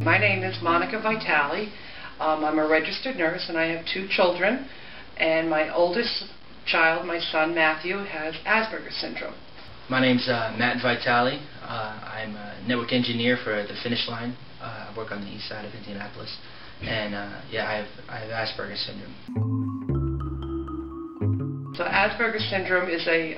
My name is Monica Vitale. I'm a registered nurse and I have 2 children, and my oldest child, my son Matthew, has Asperger Syndrome. My name's Matt Vitale. I'm a network engineer for the Finish Line. I work on the east side of Indianapolis, and yeah, I have Asperger Syndrome. So Asperger Syndrome is a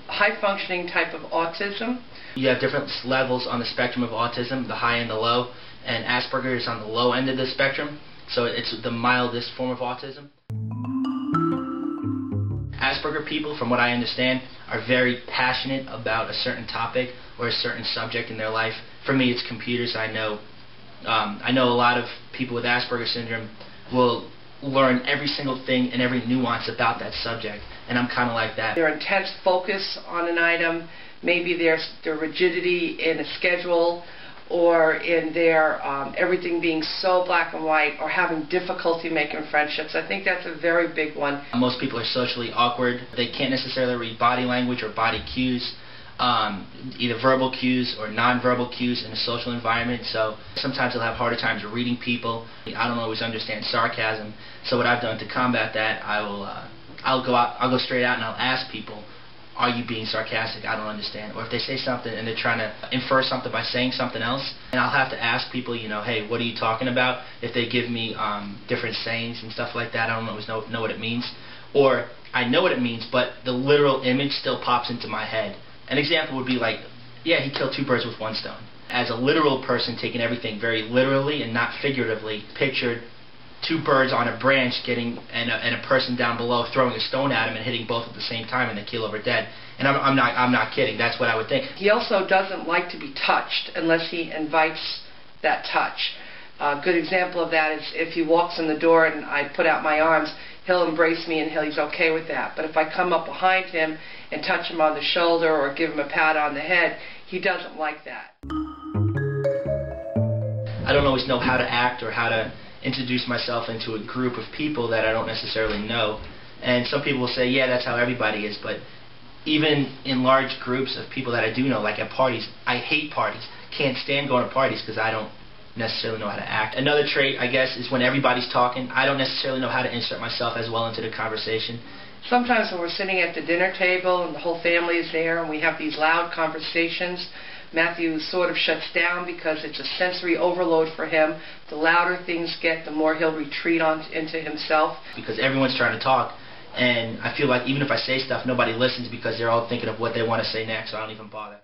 high-functioning type of autism. You have different levels on the spectrum of autism, the high and the low, and Asperger is on the low end of the spectrum, so it's the mildest form of autism. Asperger people, from what I understand, are very passionate about a certain topic or a certain subject in their life. For me, it's computers. I know a lot of people with Asperger syndrome will learn every single thing and every nuance about that subject, and I'm kind of like that. Their intense focus on an item, maybe their rigidity in a schedule, or in their everything being so black and white, or having difficulty making friendships. I think that's a very big one. Most people are socially awkward. They can't necessarily read body language or body cues, either verbal cues or non-verbal cues in a social environment, so sometimes they'll have harder times reading people. I don't always understand sarcasm, so what I've done to combat that, I'll go straight out and I'll ask people, are you being sarcastic? I don't understand. Or if they say something and they're trying to infer something by saying something else, and I'll have to ask people, you know, hey, what are you talking about? If they give me different sayings and stuff like that, I don't always know what it means. Or I know what it means, but the literal image still pops into my head. An example would be like, yeah, he killed 2 birds with 1 stone. As a literal person taking everything very literally and not figuratively, pictured 2 birds on a branch getting and a person down below throwing a stone at him and hitting both at the same time, and they keel over dead. And I'm not kidding. That's what I would think. He also doesn't like to be touched unless he invites that touch. A good example of that is if he walks in the door and I put out my arms, he'll embrace me and he's okay with that. But if I come up behind him and touch him on the shoulder or give him a pat on the head, he doesn't like that. I don't always know how to act or how to introduce myself into a group of people that I don't necessarily know. And some people will say, yeah, that's how everybody is, but even in large groups of people that I do know, like at parties, I hate parties. Can't stand going to parties because I don't necessarily know how to act. Another trait, I guess, is when everybody's talking, I don't necessarily know how to insert myself as well into the conversation. Sometimes when we're sitting at the dinner table and the whole family is there and we have these loud conversations, Matthew sort of shuts down because it's a sensory overload for him. The louder things get, the more he'll retreat into himself. Because everyone's trying to talk, and I feel like even if I say stuff, nobody listens because they're all thinking of what they want to say next, so I don't even bother.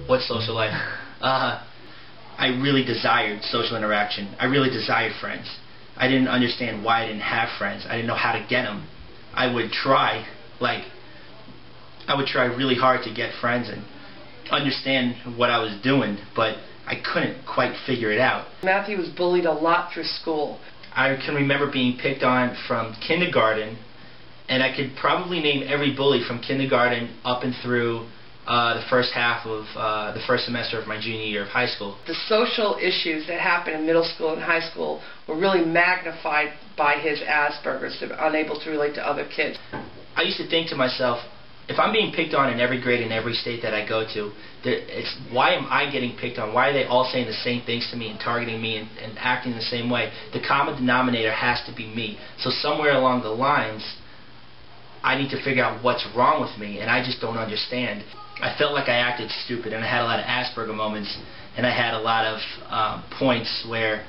What's social life? I really desired social interaction. I really desired friends. I didn't understand why I didn't have friends. I didn't know how to get them. I would try really hard to get friends and understand what I was doing, but I couldn't quite figure it out. Matthew was bullied a lot through school. I can remember being picked on from kindergarten, and I could probably name every bully from kindergarten up and through the first half of the first semester of my junior year of high school. The social issues that happened in middle school and high school were really magnified by his Asperger's, unable to relate to other kids. I used to think to myself, if I'm being picked on in every grade in every state that I go to, why am I getting picked on? Why are they all saying the same things to me and targeting me and acting the same way? The common denominator has to be me. So somewhere along the lines, I need to figure out what's wrong with me, and I just don't understand. I felt like I acted stupid, and I had a lot of Asperger moments, and I had a lot of points where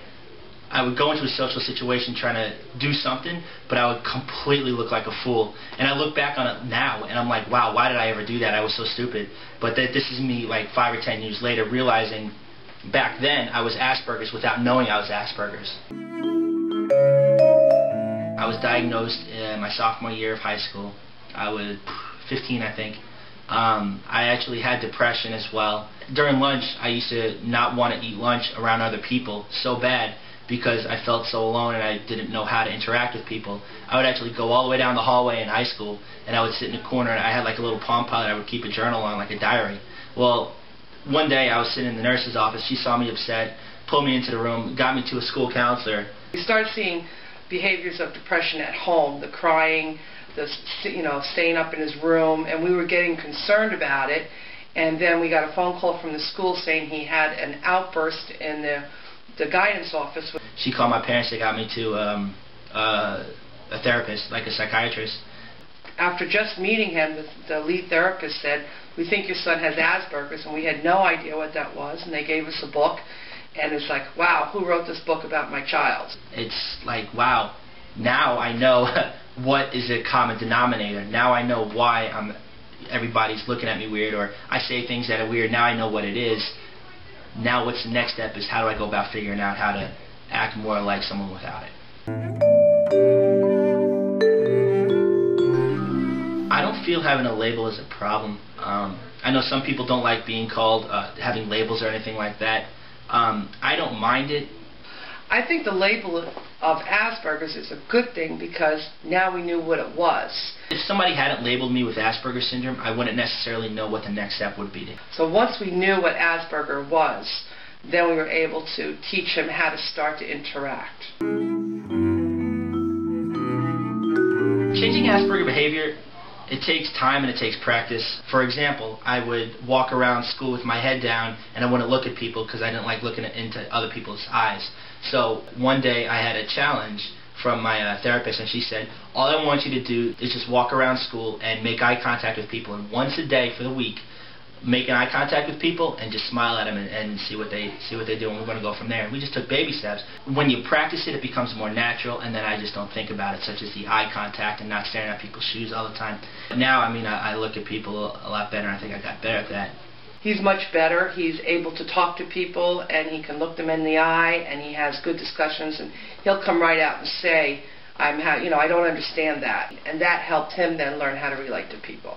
I would go into a social situation trying to do something, but I would completely look like a fool. And I look back on it now, and I'm like, wow, why did I ever do that? I was so stupid. But this is me like 5 or 10 years later realizing back then I was Asperger's without knowing I was Asperger's. I was diagnosed in my sophomore year of high school. I was 15, I think. I actually had depression as well. During lunch, I used to not want to eat lunch around other people so bad because I felt so alone and I didn't know how to interact with people. I would actually go all the way down the hallway in high school, and I would sit in a corner, and I had like a little Palm Pilot I would keep a journal on, like a diary. Well, one day I was sitting in the nurse's office. She saw me upset, pulled me into the room, got me to a school counselor. We started seeing behaviors of depression at home, the crying, the staying up in his room, and we were getting concerned about it. And then we got a phone call from the school saying he had an outburst in the guidance office. She called my parents. They got me to a therapist, like a psychiatrist. After just meeting him, the lead therapist said, "We think your son has Asperger's," and we had no idea what that was, and they gave us a book, and it's like, wow, who wrote this book about my child? It's like, wow, now I know what is a common denominator. Now I know why everybody's looking at me weird, or I say things that are weird. Now I know what it is. Now what's the next step is how do I go about figuring out how to act more like someone without it. I don't feel having a label is a problem. I know some people don't like being called, having labels or anything like that. I don't mind it. I think the label of Asperger's is a good thing because now we knew what it was. If somebody hadn't labeled me with Asperger Syndrome, I wouldn't necessarily know what the next step would be. So once we knew what Asperger was, then we were able to teach him how to start to interact. Changing Asperger behavior, it takes time and it takes practice. For example, I would walk around school with my head down and I wouldn't look at people because I didn't like looking into other people's eyes. So one day I had a challenge from my therapist, and she said, all I want you to do is just walk around school and make eye contact with people, and once a day for the week, make an eye contact with people and just smile at them and see what they do, and we're going to go from there. And we just took baby steps. When you practice it, it becomes more natural, and then I just don't think about it, such as the eye contact and not staring at people's shoes all the time. Now, I mean, I look at people a lot better, and I think I got better at that. He's much better. He's able to talk to people, and he can look them in the eye, and he has good discussions, and he'll come right out and say, I don't understand that. And that helped him then learn how to relate to people.